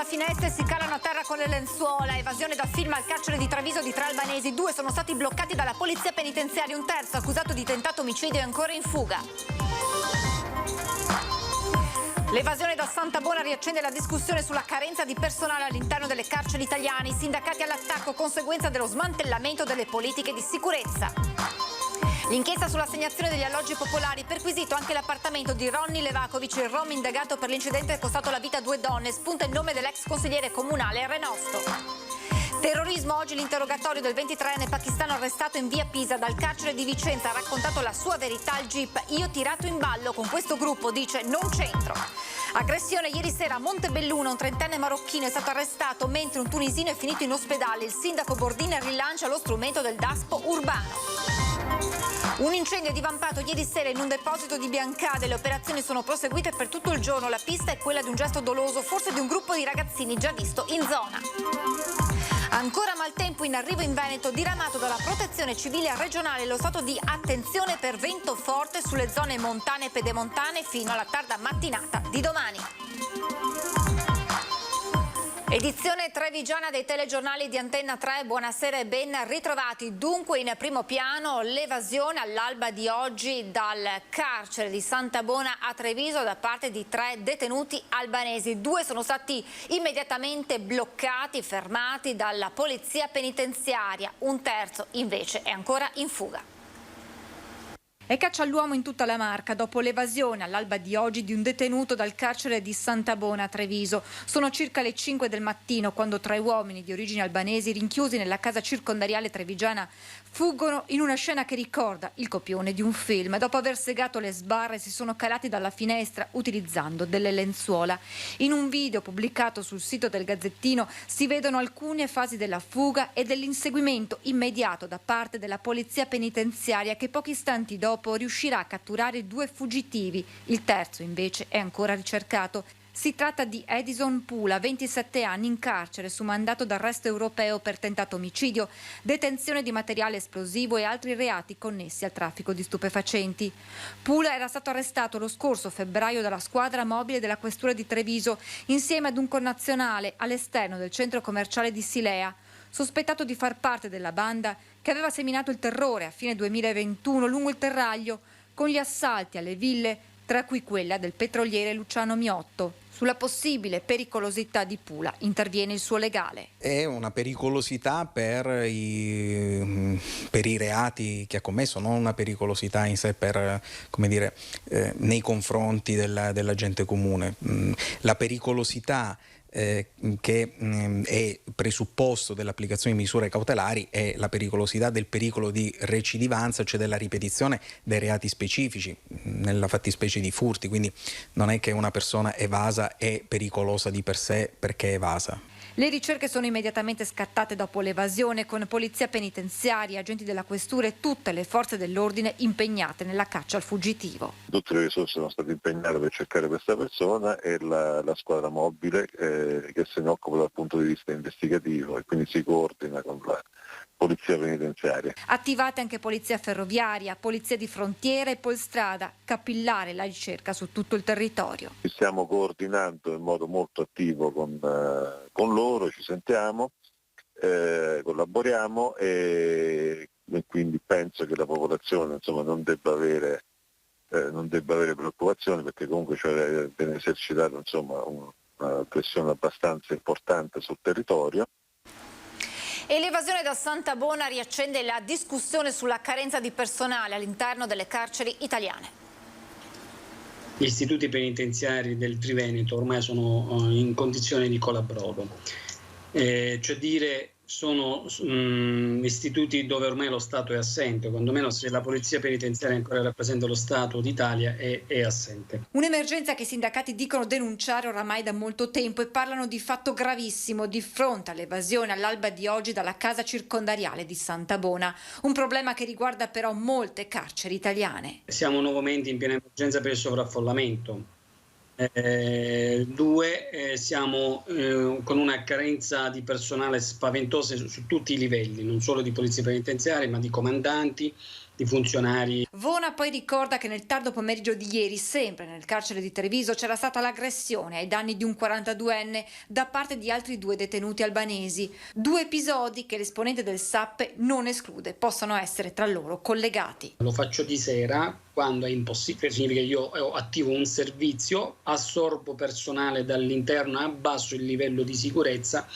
dalla finestra e si calano a terra con le lenzuola. Evasione da film al carcere di Treviso di 3 albanesi. 2 sono stati bloccati dalla polizia penitenziaria. Un terzo, accusato di tentato omicidio, è ancora in fuga. L'evasione da Santabona riaccende la discussione sulla carenza di personale all'interno delle carceri italiane. I sindacati all'attacco, conseguenza dello smantellamento delle politiche di sicurezza. L'inchiesta sull'assegnazione degli alloggi popolari, perquisito anche l'appartamento di Ronny Levakovic, il rom indagato per l'incidente che è costato la vita a 2 donne. Spunta il nome dell'ex consigliere comunale Renosto. Terrorismo, oggi l'interrogatorio del 23enne pakistano arrestato in via Pisa dal carcere di Vicenza. Ha raccontato la sua verità al GIP. Io tirato in ballo con questo gruppo, dice, non c'entro. Aggressione ieri sera a Montebelluna, un 30enne marocchino è stato arrestato mentre un tunisino è finito in ospedale. Il sindaco Bordin rilancia lo strumento del DASPO urbano. Un incendio è divampato ieri sera in un deposito di Biancade. Le operazioni sono proseguite per tutto il giorno. La pista è quella di un gesto doloso, forse di un gruppo di ragazzini già visto in zona. Ancora maltempo in arrivo in Veneto, diramato dalla Protezione Civile regionale lo stato di attenzione per vento forte sulle zone montane e pedemontane fino alla tarda mattinata di domani. Edizione trevigiana dei telegiornali di Antenna 3, buonasera e ben ritrovati. Dunque in primo piano l'evasione all'alba di oggi dal carcere di Santabona a Treviso da parte di 3 detenuti albanesi. 2 sono stati immediatamente bloccati, fermati dalla polizia penitenziaria. Un terzo invece è ancora in fuga. E caccia all'uomo in tutta la Marca dopo l'evasione all'alba di oggi di un detenuto dal carcere di Santabona a Treviso. Sono circa le 5 del mattino quando 3 uomini di origini albanesi rinchiusi nella casa circondariale trevigiana fuggono in una scena che ricorda il copione di un film. Dopo aver segato le sbarre si sono calati dalla finestra utilizzando delle lenzuola. In un video pubblicato sul sito del Gazzettino si vedono alcune fasi della fuga e dell'inseguimento immediato da parte della polizia penitenziaria che pochi istanti dopo riuscirà a catturare 2 fuggitivi. Il terzo invece è ancora ricercato. Si tratta di Edison Pula, 27 anni, in carcere su mandato d'arresto europeo per tentato omicidio, detenzione di materiale esplosivo e altri reati connessi al traffico di stupefacenti. Pula era stato arrestato lo scorso febbraio dalla squadra mobile della questura di Treviso insieme ad un connazionale all'esterno del centro commerciale di Silea, sospettato di far parte della banda che aveva seminato il terrore a fine 2021 lungo il Terraglio con gli assalti alle ville, tra cui quella del petroliere Luciano Miotto. Sulla possibile pericolosità di Pula interviene il suo legale. È una pericolosità per i reati che ha commesso, non una pericolosità in sé nei confronti della gente comune. La pericolosità che è presupposto dell'applicazione di misure cautelari è la pericolosità del pericolo di recidivanza, cioè della ripetizione dei reati specifici, nella fattispecie di furti, quindi non è che una persona evasa è pericolosa di per sé perché è evasa. Le ricerche sono immediatamente scattate dopo l'evasione con polizia penitenziaria, agenti della questura e tutte le forze dell'ordine impegnate nella caccia al fuggitivo. Tutte le risorse sono state impegnate per cercare questa persona e la squadra mobile che se ne occupa dal punto di vista investigativo e quindi si coordina con la polizia penitenziaria. Attivate anche polizia ferroviaria, polizia di frontiera e polstrada, capillare la ricerca su tutto il territorio. Ci stiamo coordinando in modo molto attivo con loro, ci sentiamo, collaboriamo e quindi penso che la popolazione non debba avere preoccupazioni perché comunque viene esercitata una pressione abbastanza importante sul territorio. E l'evasione da Santabona riaccende la discussione sulla carenza di personale all'interno delle carceri italiane. Gli istituti penitenziari del Triveneto ormai sono in condizione di colabrodo, cioè dire sono istituti dove ormai lo Stato è assente, quando meno se la polizia penitenziaria ancora rappresenta lo Stato d'Italia è assente. Un'emergenza che i sindacati dicono denunciare oramai da molto tempo e parlano di fatto gravissimo di fronte all'evasione all'alba di oggi dalla casa circondariale di Santabona, un problema che riguarda però molte carceri italiane. Siamo nuovamente in piena emergenza per il sovraffollamento. 2, siamo con una carenza di personale spaventosa su tutti i livelli, non solo di polizia penitenziaria ma di comandanti, i funzionari. Vona poi ricorda che nel tardo pomeriggio di ieri, sempre nel carcere di Treviso, c'era stata l'aggressione ai danni di un 42enne da parte di altri 2 detenuti albanesi. 2 episodi che l'esponente del SAP non esclude possano essere tra loro collegati. Lo faccio di sera quando è impossibile, significa che io attivo un servizio, assorbo personale dall'interno, abbasso il livello di sicurezza.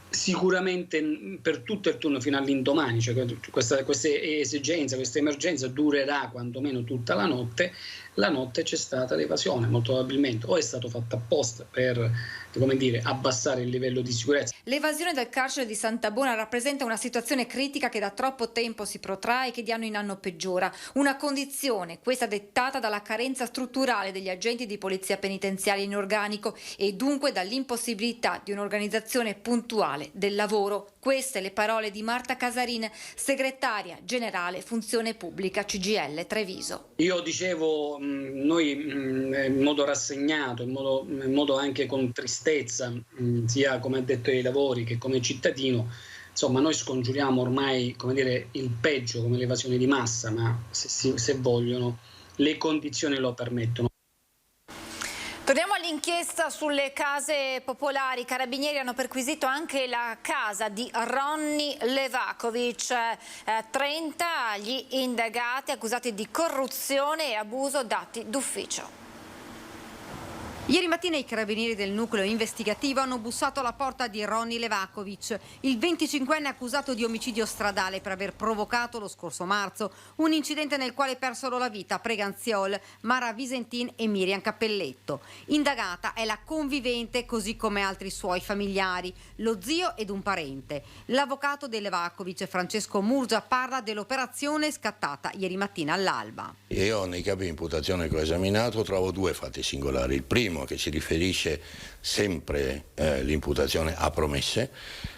Sicuramente per tutto il turno fino all'indomani, cioè questa esigenza, questa emergenza durerà quantomeno tutta la notte. La notte c'è stata l'evasione, molto probabilmente, o è stato fatto apposta per, come dire, abbassare il livello di sicurezza. L'evasione dal carcere di Santabona rappresenta una situazione critica che da troppo tempo si protrae e che di anno in anno peggiora. Una condizione, questa dettata dalla carenza strutturale degli agenti di polizia penitenziaria in organico e dunque dall'impossibilità di un'organizzazione puntuale del lavoro. Queste le parole di Marta Casarin, segretaria generale Funzione Pubblica CGIL Treviso. Io dicevo, noi in modo rassegnato, in modo anche con tristezza, sia come addetto ai lavori che come cittadino, insomma noi scongiuriamo ormai, come dire, il peggio come l'evasione di massa, ma se vogliono le condizioni lo permettono. Torniamo all'inchiesta sulle case popolari. I carabinieri hanno perquisito anche la casa di Ronny Levakovic, 30 gli indagati accusati di corruzione e abuso d'atti d'ufficio. Ieri mattina i carabinieri del nucleo investigativo hanno bussato alla porta di Ronny Levakovic, il 25enne accusato di omicidio stradale per aver provocato lo scorso marzo un incidente nel quale persero la vita Preganziol, Mara Visentin e Miriam Cappelletto. Indagata è la convivente così come altri suoi familiari, lo zio ed un parente. L'avvocato di Levakovic, Francesco Murgia, parla dell'operazione scattata ieri mattina all'alba. Io nei capi di imputazione che ho esaminato trovo 2 fatti singolari. Il primo che si riferisce sempre l'imputazione a promesse,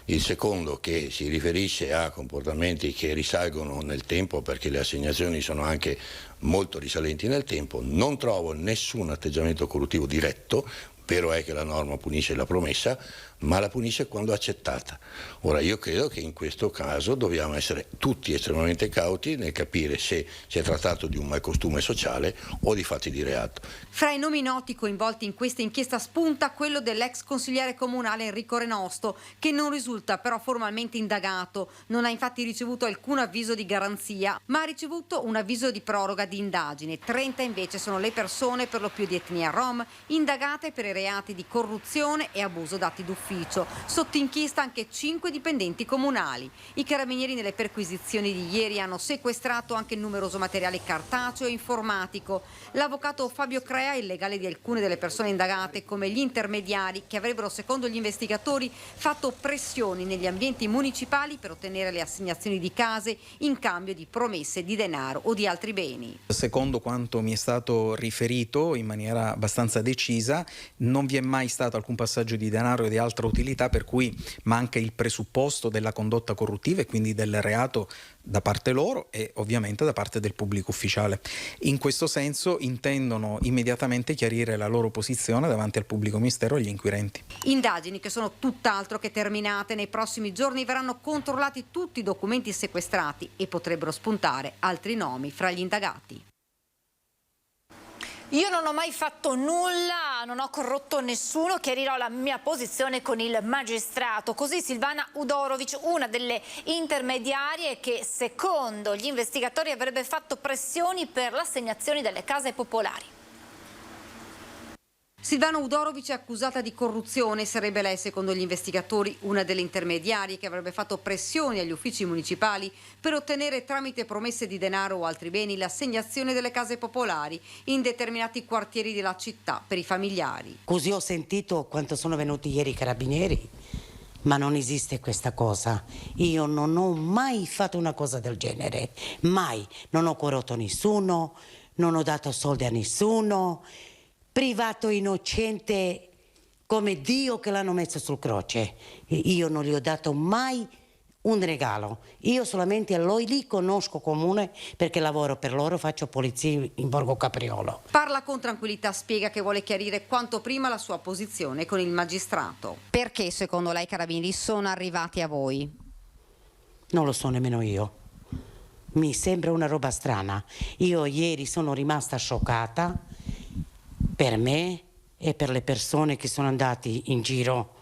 il secondo che si riferisce a comportamenti che risalgono nel tempo perché le assegnazioni sono anche molto risalenti nel tempo. Non trovo nessun atteggiamento corruttivo diretto. Vero è che la norma punisce la promessa, ma la punisce quando accettata. Ora io credo che in questo caso dobbiamo essere tutti estremamente cauti nel capire se si è trattato di un malcostume sociale o di fatti di reato. Fra i nomi noti coinvolti in questa inchiesta spunta quello dell'ex consigliere comunale Enrico Renosto, che non risulta però formalmente indagato. Non ha infatti ricevuto alcun avviso di garanzia, ma ha ricevuto un avviso di proroga di indagine. 30 invece sono le persone, per lo più di etnia rom, indagate per i reati di corruzione e abuso d'atti d'ufficio. Sotto inchiesta anche 5 dipendenti comunali. I carabinieri nelle perquisizioni di ieri hanno sequestrato anche numeroso materiale cartaceo e informatico. L'avvocato Fabio Crea, il legale di alcune delle persone indagate come gli intermediari che avrebbero, secondo gli investigatori, fatto pressioni negli ambienti municipali per ottenere le assegnazioni di case in cambio di promesse di denaro o di altri beni. Secondo quanto mi è stato riferito in maniera abbastanza decisa, non vi è mai stato alcun passaggio di denaro o di altra utilità per cui manca il presupposto della condotta corruttiva e quindi del reato da parte loro e ovviamente da parte del pubblico ufficiale. In questo senso intendono immediatamente chiarire la loro posizione davanti al pubblico ministero e agli inquirenti. Indagini che sono tutt'altro che terminate. Nei prossimi giorni verranno controllati tutti i documenti sequestrati e potrebbero spuntare altri nomi fra gli indagati. Io non ho mai fatto nulla, non ho corrotto nessuno, chiarirò la mia posizione con il magistrato. Così Silvana Udorovic, una delle intermediarie che secondo gli investigatori avrebbe fatto pressioni per l'assegnazione delle case popolari. Silvana Udorovic è accusata di corruzione, sarebbe lei, secondo gli investigatori, una delle intermediarie che avrebbe fatto pressioni agli uffici municipali per ottenere tramite promesse di denaro o altri beni l'assegnazione delle case popolari in determinati quartieri della città per i familiari. Così ho sentito quando sono venuti ieri i carabinieri, ma non esiste questa cosa. Io non ho mai fatto una cosa del genere, mai. Non ho corrotto nessuno, non ho dato soldi a nessuno. Privato innocente come Dio che l'hanno messo sul croce. Io non gli ho dato mai un regalo. Io solamente li conosco comune perché lavoro per loro, faccio polizia in Borgo Capriolo. Parla con tranquillità, spiega che vuole chiarire quanto prima la sua posizione con il magistrato. Perché secondo lei i carabinieri sono arrivati a voi? Non lo so nemmeno io. mi sembra una roba strana. Io ieri sono rimasta scioccata per me e per le persone che sono andati in giro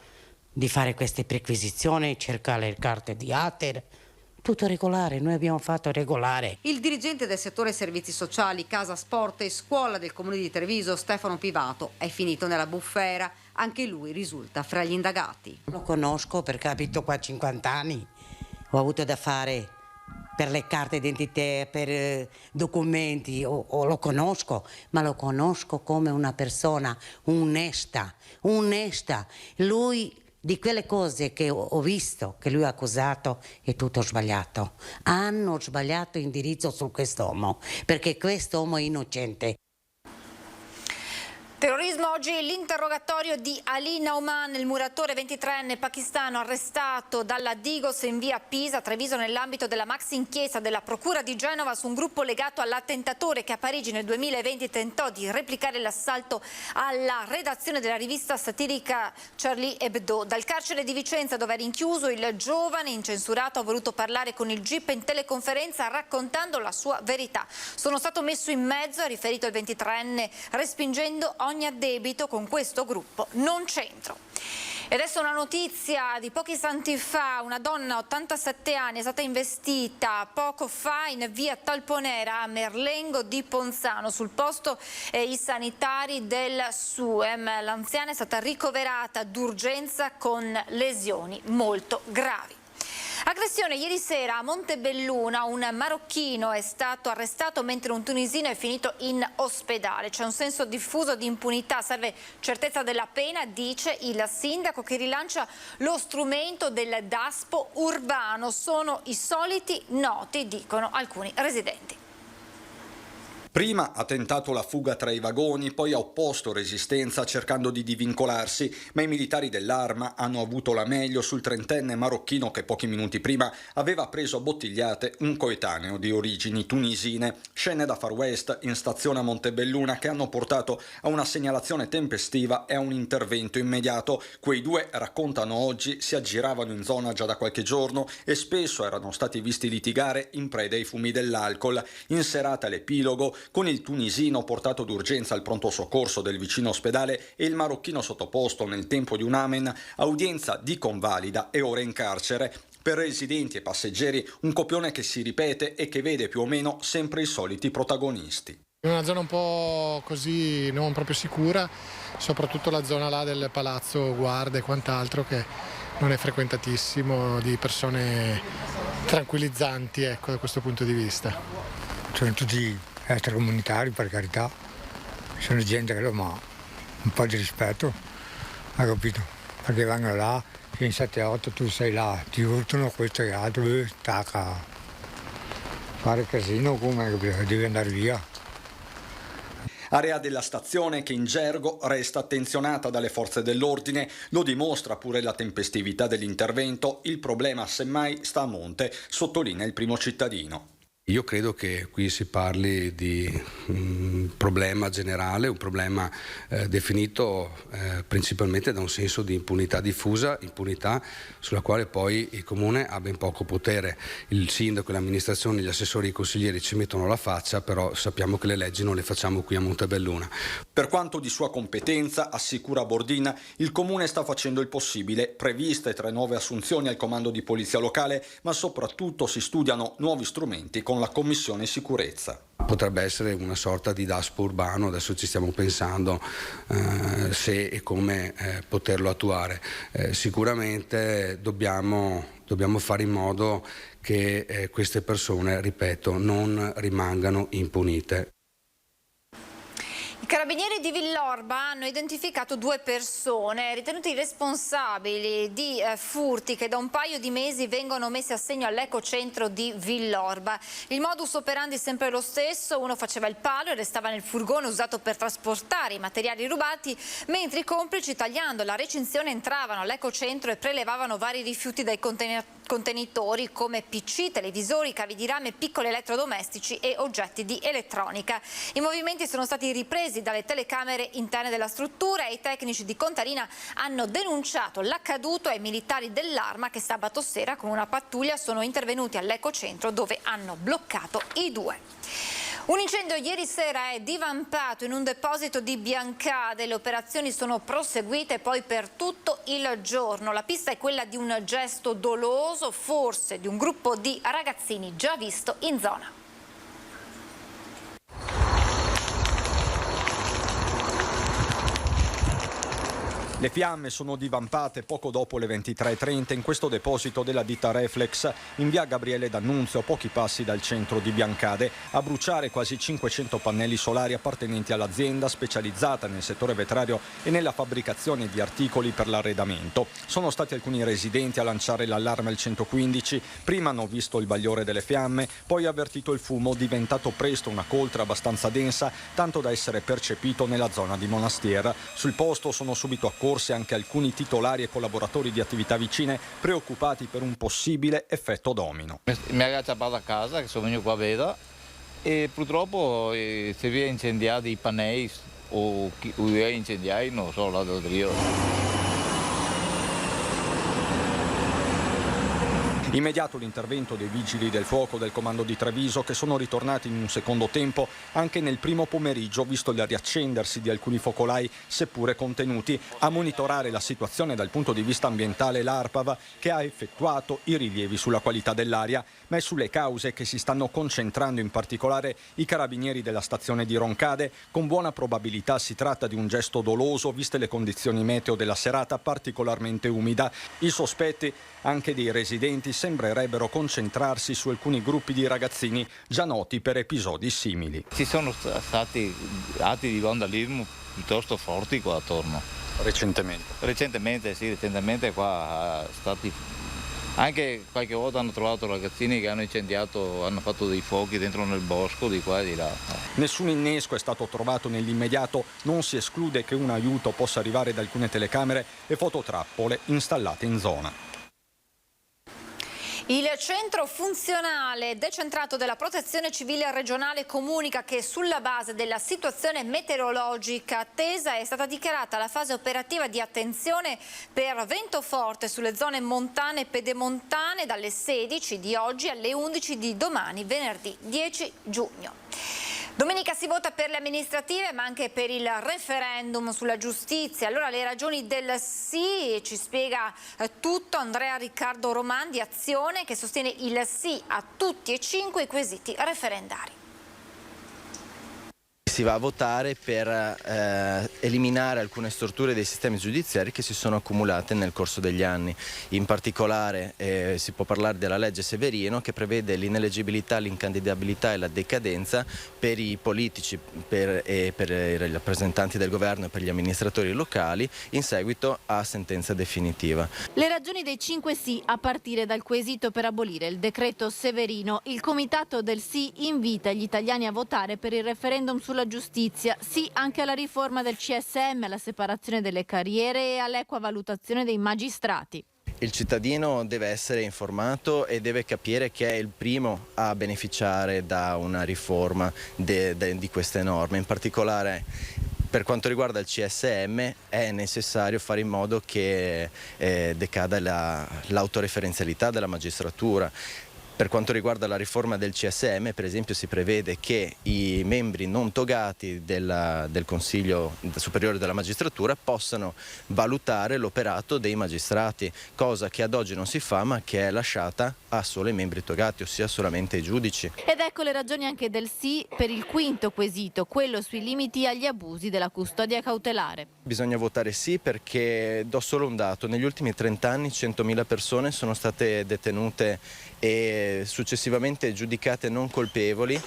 di fare queste perquisizioni, cercare le carte di ATER. Tutto regolare, noi abbiamo fatto regolare. Il dirigente del settore servizi sociali, casa, sport e scuola del comune di Treviso, Stefano Pivato, è finito nella bufera. Anche lui risulta fra gli indagati. Lo conosco perché abito qua 50 anni. Ho avuto da fare per le carte d'identità, per documenti, o lo conosco, ma lo conosco come una persona onesta. Lui, di quelle cose che ho visto, che lui ha accusato, è tutto sbagliato. Hanno sbagliato indirizzo su quest'uomo, perché quest'uomo è innocente. Terrorismo, oggi l'interrogatorio di Ali Nauman, il muratore 23enne pakistano arrestato dalla Digos in via Pisa, Treviso, nell'ambito della maxi inchiesta della Procura di Genova su un gruppo legato all'attentatore che a Parigi nel 2020 tentò di replicare l'assalto alla redazione della rivista satirica Charlie Hebdo. Dal carcere di Vicenza, dove è rinchiuso, il giovane incensurato ha voluto parlare con il GIP in teleconferenza raccontando la sua verità. Sono stato messo in mezzo, ha riferito il 23enne, respingendo ogni addebito con questo gruppo, non c'entro. E adesso una notizia di pochi istanti fa: una donna 87 anni è stata investita poco fa in via Talponera a Merlengo di Ponzano. Sul posto i sanitari del SUEM. L'anziana è stata ricoverata d'urgenza con lesioni molto gravi. Aggressione ieri sera a Montebelluna, un marocchino è stato arrestato mentre un tunisino è finito in ospedale. C'è un senso diffuso di impunità, serve certezza della pena, dice il sindaco, che rilancia lo strumento del DASPO urbano. Sono i soliti noti, dicono alcuni residenti. Prima ha tentato la fuga tra i vagoni, poi ha opposto resistenza cercando di divincolarsi, ma i militari dell'Arma hanno avuto la meglio sul trentenne marocchino che pochi minuti prima aveva preso a bottigliate un coetaneo di origini tunisine. Scene da Far West in stazione a Montebelluna che hanno portato a una segnalazione tempestiva e a un intervento immediato. Quei due, raccontano oggi, si aggiravano in zona già da qualche giorno e spesso erano stati visti litigare in preda ai fumi dell'alcol. In serata l'epilogo, con il tunisino portato d'urgenza al pronto soccorso del vicino ospedale e il marocchino sottoposto nel tempo di un amen a udienza di convalida e ora in carcere. Per residenti e passeggeri un copione che si ripete e che vede più o meno sempre i soliti protagonisti. È una zona un po' così non proprio sicura, soprattutto la zona là del palazzo guarda e quant'altro, che non è frequentatissimo di persone tranquillizzanti, ecco, da questo punto di vista. Sono tutti extracomunitari, per carità, sono gente che lo ma un po' di rispetto, hai capito? Perché vengono là, in 7-8 tu sei là, ti urtano questo e altro, stacca, fare casino come, capito? Devi andare via. Area della stazione che in gergo resta attenzionata dalle forze dell'ordine, lo dimostra pure la tempestività dell'intervento. Il problema semmai sta a monte, sottolinea il primo cittadino. Io credo che qui si parli di un problema generale, un problema definito principalmente da un senso di impunità diffusa, impunità sulla quale poi il Comune ha ben poco potere. Il sindaco, l'amministrazione, gli assessori e i consiglieri ci mettono la faccia, però sappiamo che le leggi non le facciamo qui a Montebelluna. Per quanto di sua competenza, assicura Bordin, il Comune sta facendo il possibile, previste 3 nuove assunzioni al comando di polizia locale, ma soprattutto si studiano nuovi strumenti con la Commissione Sicurezza. Potrebbe essere una sorta di DASPO urbano, adesso ci stiamo pensando se e come poterlo attuare. Sicuramente dobbiamo fare in modo che queste persone, ripeto, non rimangano impunite. I carabinieri di Villorba hanno identificato 2 persone ritenuti responsabili di furti che da un paio di mesi vengono messi a segno all'ecocentro di Villorba. Il modus operandi è sempre lo stesso: uno faceva il palo e restava nel furgone usato per trasportare i materiali rubati, mentre i complici, tagliando la recinzione, entravano all'ecocentro e prelevavano vari rifiuti dai contenitori come PC, televisori, cavi di rame, piccoli elettrodomestici e oggetti di elettronica. I movimenti sono stati ripresi dalle telecamere interne della struttura e i tecnici di Contarina hanno denunciato l'accaduto ai militari dell'Arma che sabato sera con una pattuglia sono intervenuti all'ecocentro dove hanno bloccato i due. Un incendio ieri sera è divampato in un deposito di Biancade, le operazioni sono proseguite poi per tutto il giorno. La pista è quella di un gesto doloso, forse di un gruppo di ragazzini già visto in zona. Le fiamme sono divampate poco dopo le 23:30 in questo deposito della ditta Reflex in via Gabriele D'Annunzio, a pochi passi dal centro di Biancade, a bruciare quasi 500 pannelli solari appartenenti all'azienda specializzata nel settore vetrario e nella fabbricazione di articoli per l'arredamento. Sono stati alcuni residenti a lanciare l'allarme al 115, prima hanno visto il bagliore delle fiamme, poi avvertito il fumo diventato presto una coltre abbastanza densa, tanto da essere percepito nella zona di Monastier. Sul posto sono subito accorsi anche alcuni titolari e collaboratori di attività vicine preoccupati per un possibile effetto domino. Mi ha aggrappato a casa, che sono venuto qua a vedere, e purtroppo si è incendiati i pannelli o chi è incendiati, non so, là dove io. Immediato l'intervento dei vigili del fuoco del comando di Treviso, che sono ritornati in un secondo tempo anche nel primo pomeriggio, visto il riaccendersi di alcuni focolai seppure contenuti. A monitorare la situazione dal punto di vista ambientale l'ARPAV, che ha effettuato i rilievi sulla qualità dell'aria, ma è sulle cause che si stanno concentrando in particolare i carabinieri della stazione di Roncade. Con buona probabilità si tratta di un gesto doloso, viste le condizioni meteo della serata particolarmente umida. I sospetti, anche dei residenti, sembrerebbero concentrarsi su alcuni gruppi di ragazzini già noti per episodi simili. Ci sono stati atti di vandalismo piuttosto forti qua attorno. Recentemente? Recentemente qua stati anche qualche volta hanno trovato ragazzini che hanno incendiato, hanno fatto dei fuochi dentro nel bosco di qua e di là. Nessun innesco è stato trovato nell'immediato, non si esclude che un aiuto possa arrivare da alcune telecamere e fototrappole installate in zona. Il centro funzionale decentrato della Protezione Civile regionale comunica che sulla base della situazione meteorologica attesa è stata dichiarata la fase operativa di attenzione per vento forte sulle zone montane e pedemontane dalle 16 di oggi alle 11 di domani, venerdì 10 giugno. Domenica si vota per le amministrative ma anche per il referendum sulla giustizia. Allora le ragioni del sì ci spiega tutto Andrea Riccardo Roman di Azione, che sostiene il sì a tutti e 5 i quesiti referendari. Si va a votare per eliminare alcune storture dei sistemi giudiziari che si sono accumulate nel corso degli anni. In particolare si può parlare della legge Severino, che prevede l'ineleggibilità, l'incandidabilità e la decadenza per i politici e per i rappresentanti del governo e per gli amministratori locali in seguito a sentenza definitiva. Le ragioni dei 5 sì a partire dal quesito per abolire il decreto Severino. Il comitato del sì invita gli italiani a votare per il referendum sulla giustizia, sì anche alla riforma del CSM, alla separazione delle carriere e all'equa valutazione dei magistrati. Il cittadino deve essere informato e deve capire che è il primo a beneficiare da una riforma di queste norme. In particolare per quanto riguarda il CSM è necessario fare in modo che decada l'autoreferenzialità della magistratura. Per quanto riguarda la riforma del CSM, per esempio, si prevede che i membri non togati del Consiglio Superiore della Magistratura possano valutare l'operato dei magistrati, cosa che ad oggi non si fa ma che è lasciata a solo i membri togati, ossia solamente ai giudici. Ed ecco le ragioni anche del sì per il quinto quesito, quello sui limiti agli abusi della custodia cautelare. Bisogna votare sì perché, do solo un dato, negli ultimi 30 anni 100.000 persone sono state detenute e successivamente giudicate non colpevoli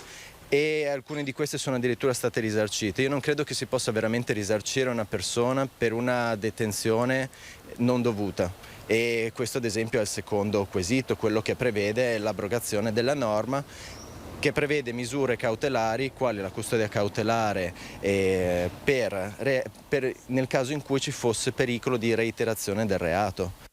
e alcune di queste sono addirittura state risarcite. Io non credo che si possa veramente risarcire una persona per una detenzione non dovuta. E questo ad esempio è il secondo quesito, quello che prevede l'abrogazione della norma che prevede misure cautelari quali la custodia cautelare nel caso in cui ci fosse pericolo di reiterazione del reato.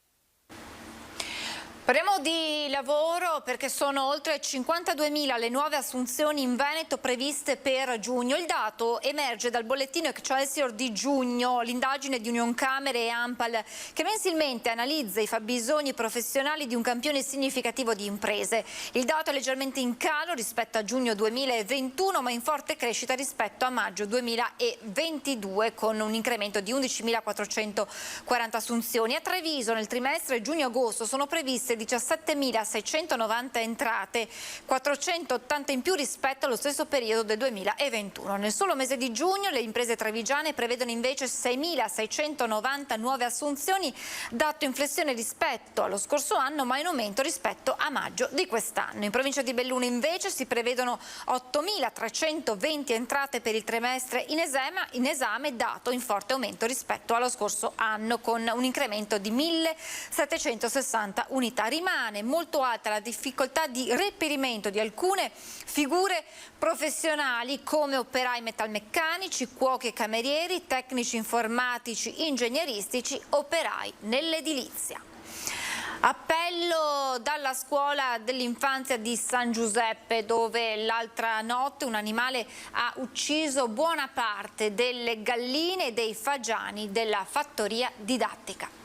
Parliamo di lavoro perché sono oltre 52.000 le nuove assunzioni in Veneto previste per giugno. Il dato emerge dal bollettino Excelsior di giugno, l'indagine di Unioncamere e ANPAL che mensilmente analizza i fabbisogni professionali di un campione significativo di imprese. Il dato è leggermente in calo rispetto a giugno 2021 ma in forte crescita rispetto a maggio 2022 con un incremento di 11.440 assunzioni. A Treviso nel trimestre giugno-agosto sono previste 17.690 entrate, 480 in più rispetto allo stesso periodo del 2021. Nel solo mese di giugno le imprese trevigiane prevedono invece 6.690 nuove assunzioni, dato in flessione rispetto allo scorso anno ma in aumento rispetto a maggio di quest'anno. In provincia di Belluno invece si prevedono 8.320 entrate per il trimestre in esame, dato in forte aumento rispetto allo scorso anno con un incremento di 1.760 unità. Rimane molto alta la difficoltà di reperimento di alcune figure professionali come operai metalmeccanici, cuochi e camerieri, tecnici informatici, ingegneristici, operai nell'edilizia. Appello dalla scuola dell'infanzia di San Giuseppe dove l'altra notte un animale ha ucciso buona parte delle galline e dei fagiani della fattoria didattica.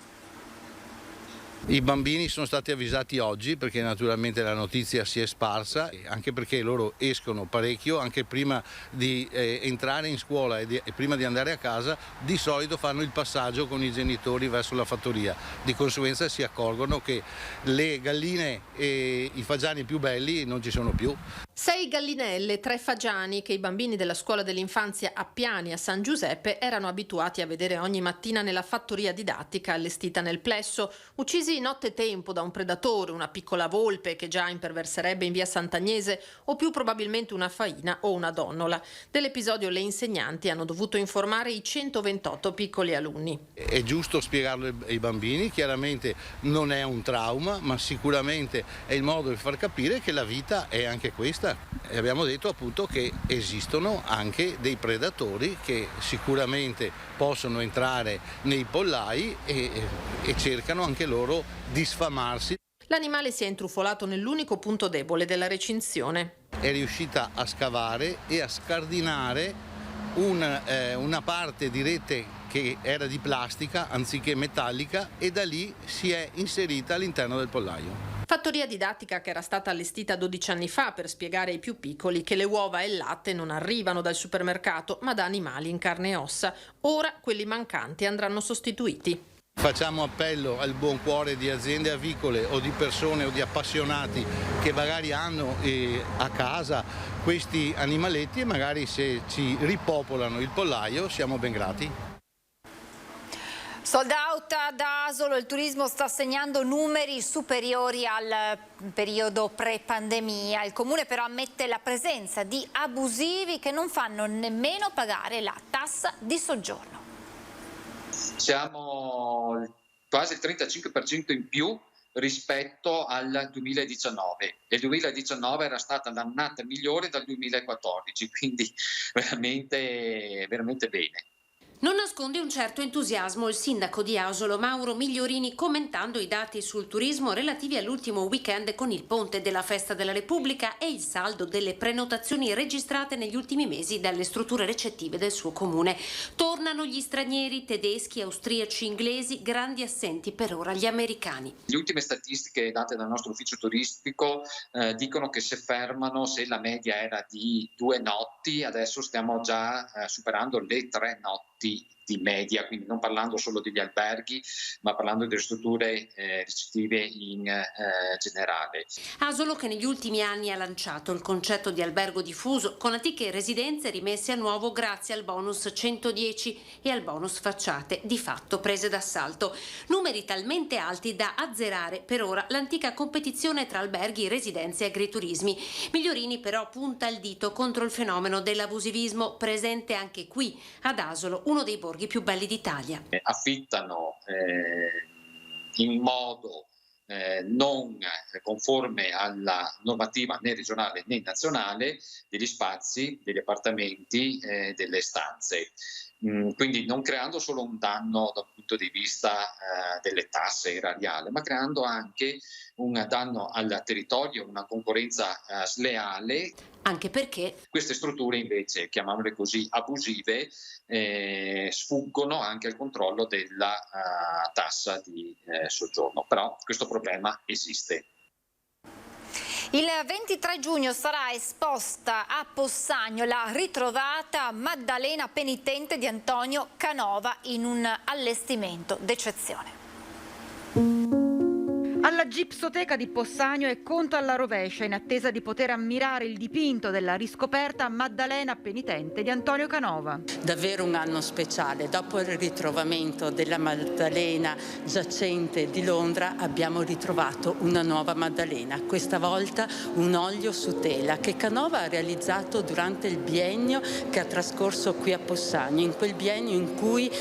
I bambini sono stati avvisati oggi perché naturalmente la notizia si è sparsa, anche perché loro escono parecchio, anche prima di entrare in scuola e prima di andare a casa, di solito fanno il passaggio con i genitori verso la fattoria. Di conseguenza si accorgono che le galline e i fagiani più belli non ci sono più. 6 gallinelle, 3 fagiani che i bambini della scuola dell'infanzia a Piani a San Giuseppe erano abituati a vedere ogni mattina nella fattoria didattica allestita nel plesso, uccisi nottetempo da un predatore, una piccola volpe che già imperverserebbe in via Sant'Agnese o più probabilmente una faina o una donnola. Dell'episodio le insegnanti hanno dovuto informare i 128 piccoli alunni. È giusto spiegarlo ai bambini, chiaramente non è un trauma, ma sicuramente è il modo di far capire che la vita è anche questa. E abbiamo detto appunto che esistono anche dei predatori che sicuramente possono entrare nei pollai e cercano anche loro di sfamarsi. L'animale si è intrufolato nell'unico punto debole della recinzione. È riuscita a scavare e a scardinare una parte di rete che era di plastica anziché metallica e da lì si è inserita all'interno del pollaio. Fattoria didattica che era stata allestita 12 anni fa per spiegare ai più piccoli che le uova e il latte non arrivano dal supermercato ma da animali in carne e ossa. Ora quelli mancanti andranno sostituiti. Facciamo appello al buon cuore di aziende avicole o di persone o di appassionati che magari hanno a casa questi animaletti e magari se ci ripopolano il pollaio siamo ben grati. Sold out ad Asolo, il turismo sta segnando numeri superiori al periodo pre-pandemia. Il comune però ammette la presenza di abusivi che non fanno nemmeno pagare la tassa di soggiorno. Siamo quasi il 35% in più rispetto al 2019 e il 2019 era stata l'annata migliore dal 2014, quindi veramente bene. Non nasconde un certo entusiasmo il sindaco di Asolo, Mauro Migliorini, commentando i dati sul turismo relativi all'ultimo weekend con il ponte della Festa della Repubblica e il saldo delle prenotazioni registrate negli ultimi mesi dalle strutture recettive del suo comune. Tornano gli stranieri, tedeschi, austriaci, inglesi, grandi assenti per ora gli americani. Le ultime statistiche date dal nostro ufficio turistico dicono che se la media era di 2 notti, adesso stiamo già superando le 3 notti di media, quindi non parlando solo degli alberghi, ma parlando delle strutture ricettive in generale. Asolo che negli ultimi anni ha lanciato il concetto di albergo diffuso con antiche residenze rimesse a nuovo grazie al bonus 110 e al bonus facciate, di fatto prese d'assalto. Numeri talmente alti da azzerare per ora l'antica competizione tra alberghi, residenze e agriturismi. Migliorini però punta il dito contro il fenomeno dell'abusivismo presente anche qui ad Asolo, uno dei borghi più belli d'Italia. Affittano in modo non conforme alla normativa né regionale né nazionale degli spazi, degli appartamenti, delle stanze. Quindi non creando solo un danno dal punto di vista delle tasse erariali, ma creando anche un danno al territorio, una concorrenza sleale. Anche perché Queste strutture invece, chiamiamole così, abusive, sfuggono anche al controllo della tassa di soggiorno. Però questo problema esiste. Il 23 giugno sarà esposta a Possagno la ritrovata Maddalena penitente di Antonio Canova in un allestimento d'eccezione. Alla Gipsoteca di Possagno è conto alla rovescia in attesa di poter ammirare il dipinto della riscoperta Maddalena penitente di Antonio Canova. Davvero un anno speciale. Dopo il ritrovamento della Maddalena giacente di Londra abbiamo ritrovato una nuova Maddalena, questa volta un olio su tela che Canova ha realizzato durante il biennio che ha trascorso qui a Possagno, in quel biennio in cui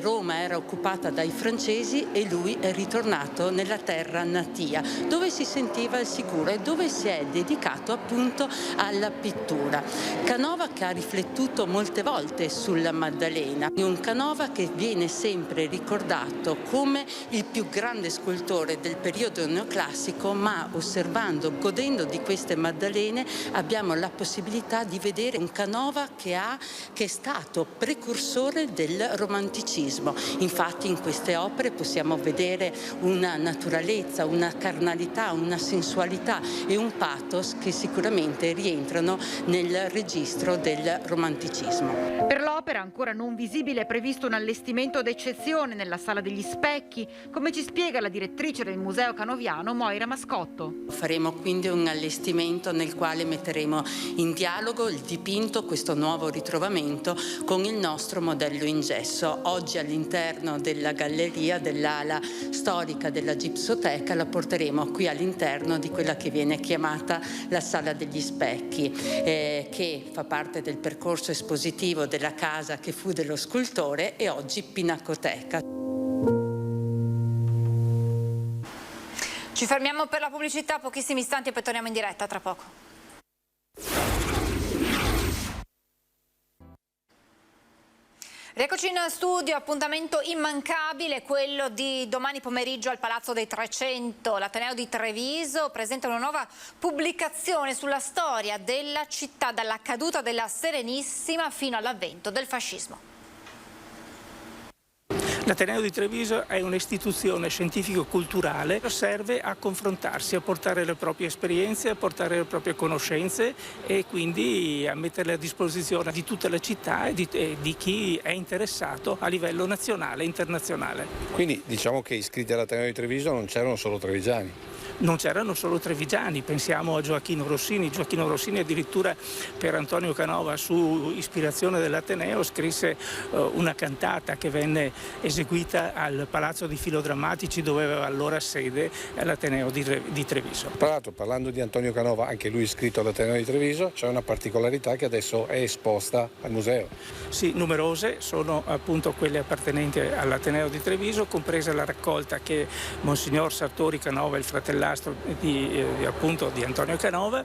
Roma era occupata dai francesi e lui è ritornato nella terra natia, dove si sentiva al sicuro e dove si è dedicato appunto alla pittura. Canova che ha riflettuto molte volte sulla Maddalena, un Canova che viene sempre ricordato come il più grande scultore del periodo neoclassico, ma osservando, godendo di queste Maddalene abbiamo la possibilità di vedere un Canova che è stato precursore del romanticismo. Infatti in queste opere possiamo vedere una naturalezza, una carnalità, una sensualità e un pathos che sicuramente rientrano nel registro del romanticismo. Per l'opera ancora non visibile è previsto un allestimento d'eccezione nella Sala degli Specchi, come ci spiega la direttrice del Museo Canoviano Moira Mascotto. Faremo quindi un allestimento nel quale metteremo in dialogo il dipinto, questo nuovo ritrovamento, con il nostro modello in gesso. Oggi all'interno della galleria dell'ala storica della Gipsoteca la porteremo qui all'interno di quella che viene chiamata la Sala degli Specchi, che fa parte del percorso espositivo della casa che fu dello scultore e oggi Pinacoteca. Ci fermiamo per la pubblicità, pochissimi istanti e poi torniamo in diretta tra poco. Rieccoci in studio, appuntamento immancabile, quello di domani pomeriggio al Palazzo dei 300. L'Ateneo di Treviso presenta una nuova pubblicazione sulla storia della città, dalla caduta della Serenissima fino all'avvento del fascismo. L'Ateneo di Treviso è un'istituzione scientifico-culturale che serve a confrontarsi, a portare le proprie esperienze, a portare le proprie conoscenze e quindi a metterle a disposizione di tutta la città e di chi è interessato a livello nazionale e internazionale. Quindi diciamo che iscritti all'Ateneo di Treviso non c'erano solo trevigiani? Non c'erano solo trevigiani, pensiamo a Gioacchino Rossini. Gioacchino Rossini addirittura per Antonio Canova, su ispirazione dell'Ateneo, scrisse una cantata che venne eseguita al Palazzo di Filodrammatici, dove aveva allora sede l'Ateneo di Treviso. Tra l'altro, parlando di Antonio Canova, anche lui iscritto all'Ateneo di Treviso, c'è una particolarità che adesso è esposta al museo. Sì, numerose sono appunto quelle appartenenti all'Ateneo di Treviso, compresa la raccolta che Monsignor Sartori Canova, il fratellastro di Antonio Canova,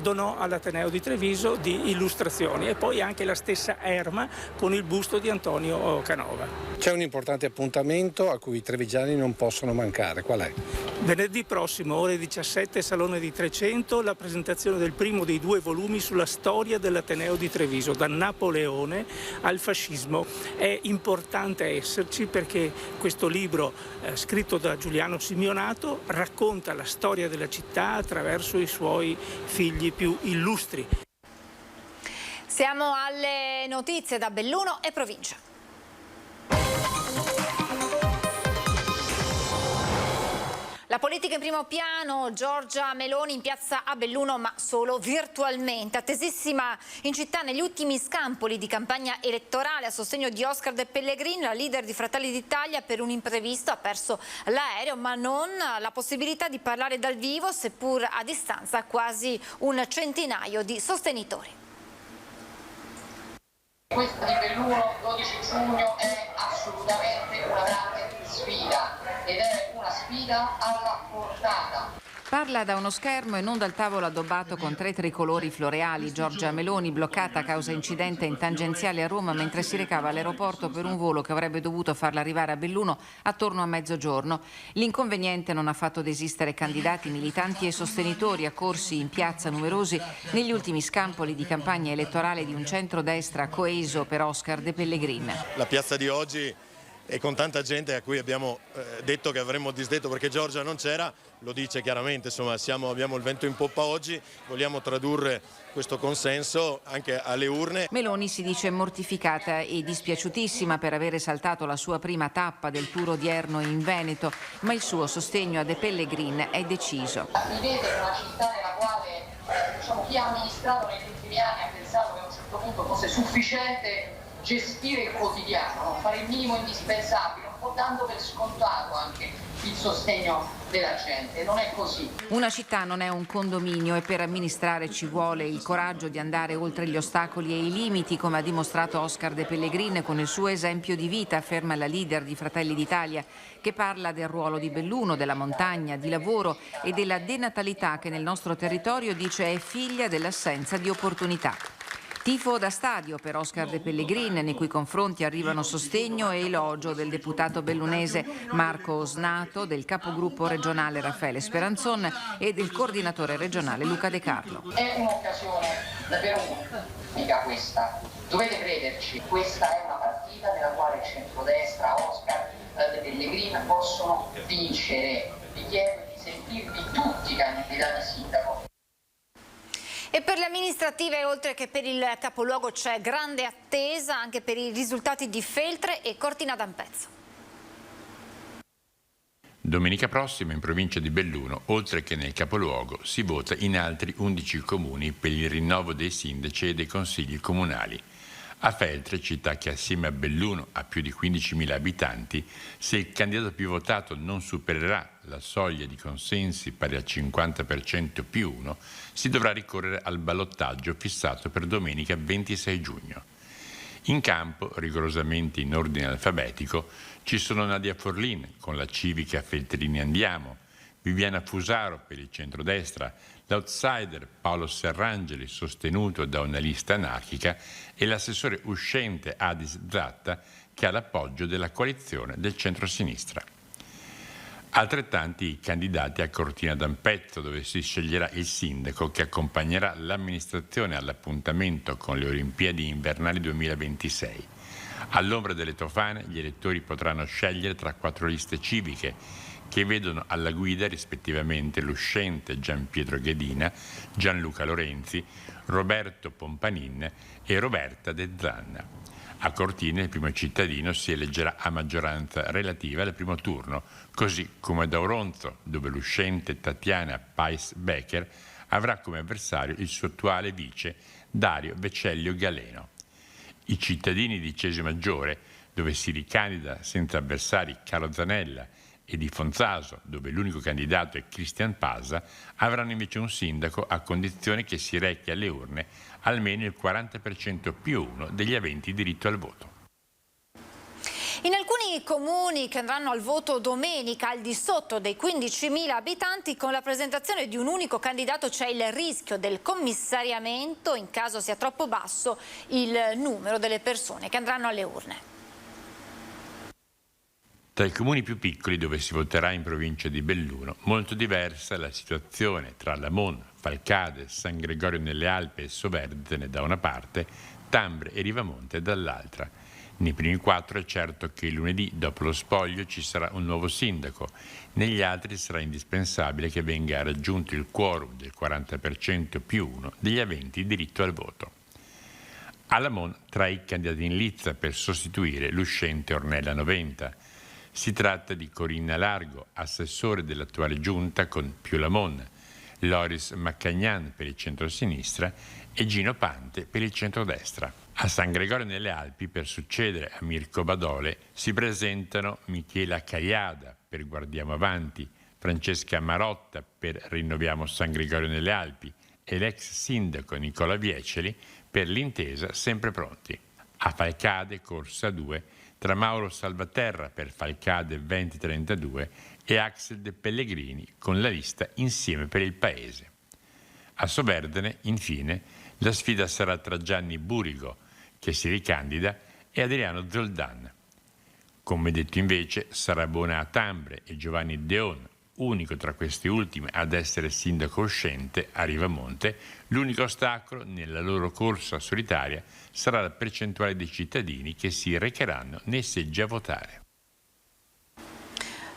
donò all'Ateneo di Treviso di illustrazioni, e poi anche la stessa erma con il busto di Antonio Canova. C'è un importante appuntamento a cui i trevigiani non possono mancare, qual è? Venerdì prossimo, ore 17, Salone di 300, la presentazione del primo dei 2 volumi sulla storia dell'Ateneo di Treviso, da Napoleone al fascismo. È importante esserci perché questo libro, scritto da Giuliano Simeonato, racconta la storia della città attraverso i suoi figli più illustri. Siamo alle notizie da Belluno e provincia. La politica in primo piano, Giorgia Meloni in piazza a Belluno, ma solo virtualmente. Attesissima in città negli ultimi scampoli di campagna elettorale a sostegno di Oscar De Pellegrini, la leader di Fratelli d'Italia per un imprevisto ha perso l'aereo, ma non la possibilità di parlare dal vivo, seppur a distanza, a quasi un centinaio di sostenitori. Questa di Belluno 12 giugno è assolutamente una grande sfida ed è una sfida guida alla portata. Parla da uno schermo e non dal tavolo addobbato con 3 tricolori floreali. Giorgia Meloni, bloccata a causa incidente in tangenziale a Roma mentre si recava all'aeroporto per un volo che avrebbe dovuto farla arrivare a Belluno attorno a mezzogiorno. L'inconveniente non ha fatto desistere candidati, militanti e sostenitori, accorsi in piazza numerosi negli ultimi scampoli di campagna elettorale di un centrodestra coeso per Oscar De Pellegrin. La piazza di oggi e con tanta gente a cui abbiamo detto che avremmo disdetto perché Giorgia non c'era, lo dice chiaramente, insomma abbiamo il vento in poppa oggi, vogliamo tradurre questo consenso anche alle urne. Meloni si dice mortificata e dispiaciutissima per avere saltato la sua prima tappa del tour odierno in Veneto, ma il suo sostegno a De Pellegrin è deciso. Vivete in una città nella quale chi ha amministrato negli ultimi anni ha pensato che a un certo punto fosse sufficiente gestire il quotidiano, fare il minimo indispensabile, un po' dando per scontato anche il sostegno della gente. Non è così. Una città non è un condominio e per amministrare ci vuole il coraggio di andare oltre gli ostacoli e i limiti, come ha dimostrato Oscar De Pellegrin con il suo esempio di vita, afferma la leader di Fratelli d'Italia, che parla del ruolo di Belluno, della montagna, di lavoro e della denatalità che nel nostro territorio dice è figlia dell'assenza di opportunità. Tifo da stadio per Oscar De Pellegrin, nei cui confronti arrivano sostegno e elogio del deputato bellunese Marco Osnato, del capogruppo regionale Raffaele Speranzon e del coordinatore regionale Luca De Carlo. È un'occasione davvero unica, mica questa. Dovete crederci, questa è una partita nella quale il centrodestra, Oscar De Pellegrin possono vincere. Vi chiedo di sentirvi tutti candidati sindaco. E per le amministrative, oltre che per il capoluogo, c'è grande attesa anche per i risultati di Feltre e Cortina d'Ampezzo. Domenica prossima in provincia di Belluno, oltre che nel capoluogo, si vota in altri 11 comuni per il rinnovo dei sindaci e dei consigli comunali. A Feltre, città che assieme a Belluno ha più di 15.000 abitanti, se il candidato più votato non supererà la soglia di consensi pari al 50% più 1, si dovrà ricorrere al ballottaggio fissato per domenica 26 giugno. In campo, rigorosamente in ordine alfabetico, ci sono Nadia Forlin con la civica Feltrini Andiamo, Viviana Fusaro per il centrodestra, l'outsider Paolo Serrangeli sostenuto da una lista anarchica e l'assessore uscente Adis Zatta che ha l'appoggio della coalizione del centrosinistra. Altrettanti i candidati a Cortina d'Ampezzo, dove si sceglierà il sindaco che accompagnerà l'amministrazione all'appuntamento con le Olimpiadi invernali 2026. All'ombra delle tofane gli elettori potranno scegliere tra 4 liste civiche che vedono alla guida rispettivamente l'uscente Gian Pietro Ghedina, Gianluca Lorenzi, Roberto Pompanin e Roberta De Zanna. A Cortina il primo cittadino si eleggerà a maggioranza relativa al primo turno, così come ad Auronzo, dove l'uscente Tatiana Pais-Becker avrà come avversario il suo attuale vice Dario Vecellio Galeno. I cittadini di Cesio Maggiore, dove si ricandida senza avversari Carlo Zanella, e di Fonzaso, dove l'unico candidato è Cristian Pasa, avranno invece un sindaco a condizione che si rechi alle urne almeno il 40% più 1 degli aventi diritto al voto. In alcuni comuni che andranno al voto domenica al di sotto dei 15.000 abitanti, con la presentazione di un unico candidato c'è il rischio del commissariamento in caso sia troppo basso il numero delle persone che andranno alle urne. Tra i comuni più piccoli dove si voterà in provincia di Belluno, molto diversa è la situazione tra Lamon, Falcade, San Gregorio nelle Alpi e Soverdene da una parte, Tambre e Rivamonte dall'altra. Nei primi 4 è certo che il lunedì, dopo lo spoglio, ci sarà un nuovo sindaco. Negli altri sarà indispensabile che venga raggiunto il quorum del 40% più 1 degli aventi diritto al voto. A Lamon, tra i candidati in lizza per sostituire l'uscente Ornella Noventa. Si tratta di Corinna Largo, assessore dell'attuale giunta con più Lamon, Loris Maccagnan per il centro-sinistra e Gino Pante per il centrodestra. A San Gregorio nelle Alpi, per succedere a Mirko Badole, si presentano Michela Caiada per Guardiamo Avanti, Francesca Marotta per Rinnoviamo San Gregorio nelle Alpi e l'ex sindaco Nicola Vieceli per l'intesa Sempre Pronti. A Falcade, corsa 2, tra Mauro Salvaterra per Falcade 2032 e Axel De Pellegrini con la lista Insieme per il Paese. A Soverdene, infine, la sfida sarà tra Gianni Burigo, che si ricandida, e Adriano Zoldan. Come detto invece, Sarabona a Tambre e Giovanni Deon, unico tra questi ultimi ad essere sindaco uscente a Rivamonte, l'unico ostacolo nella loro corsa solitaria sarà la percentuale dei cittadini che si recheranno nei seggi a votare.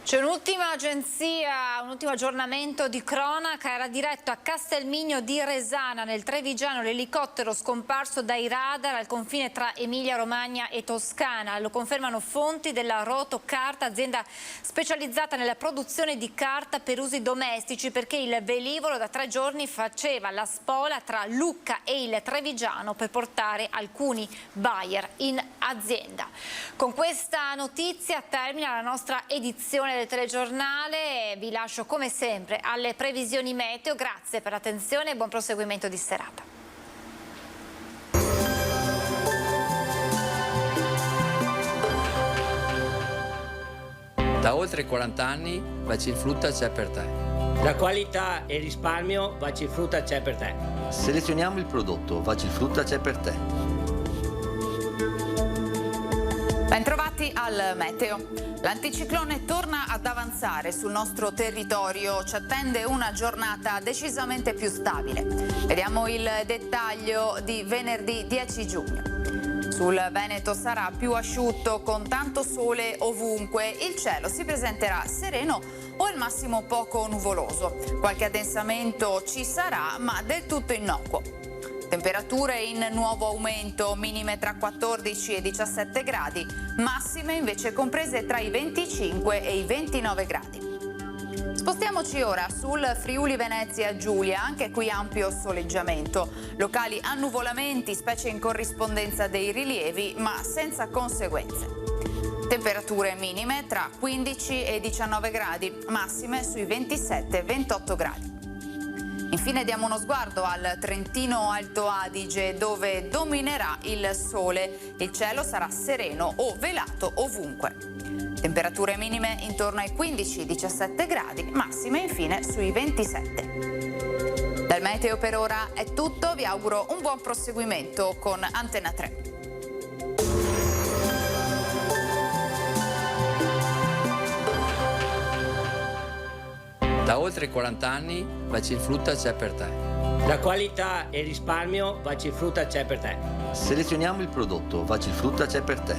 C'è un'ultima agenzia, un ultimo aggiornamento di cronaca. Era diretto a Castelmigno di Resana, nel Trevigiano, l'elicottero scomparso dai radar al confine tra Emilia-Romagna e Toscana. Lo confermano fonti della Roto Carta, azienda specializzata nella produzione di carta per usi domestici, perché il velivolo da 3 giorni faceva la spola tra Lucca e il Trevigiano per portare alcuni buyer in azienda. Con questa notizia termina la nostra edizione del telegiornale. Vi lascio come sempre alle previsioni meteo. Grazie per l'attenzione e buon proseguimento di serata. Da oltre 40 anni Bacifrutta c'è per te. La qualità e il risparmio Bacifrutta c'è per te. Selezioniamo il prodotto, Bacifrutta c'è per te. Bentrovati al meteo. L'anticiclone torna ad avanzare sul nostro territorio, ci attende una giornata decisamente più stabile. Vediamo il dettaglio di venerdì 10 giugno. Sul Veneto sarà più asciutto con tanto sole ovunque, il cielo si presenterà sereno o al massimo poco nuvoloso. Qualche addensamento ci sarà, ma del tutto innocuo. Temperature in nuovo aumento, minime tra 14 e 17 gradi, massime invece comprese tra i 25 e i 29 gradi. Spostiamoci ora sul Friuli Venezia Giulia, anche qui ampio soleggiamento. Locali annuvolamenti, specie in corrispondenza dei rilievi, ma senza conseguenze. Temperature minime tra 15 e 19 gradi, massime sui 27 e 28 gradi. Infine diamo uno sguardo al Trentino Alto Adige, dove dominerà il sole. Il cielo sarà sereno o velato ovunque. Temperature minime intorno ai 15-17 gradi, massime infine sui 27. Dal meteo per ora è tutto, vi auguro un buon proseguimento con Antena 3. Da oltre 40 anni Bacifrutta c'è per te. La qualità e il risparmio Bacifrutta c'è per te. Selezioniamo il prodotto, Bacifrutta c'è per te.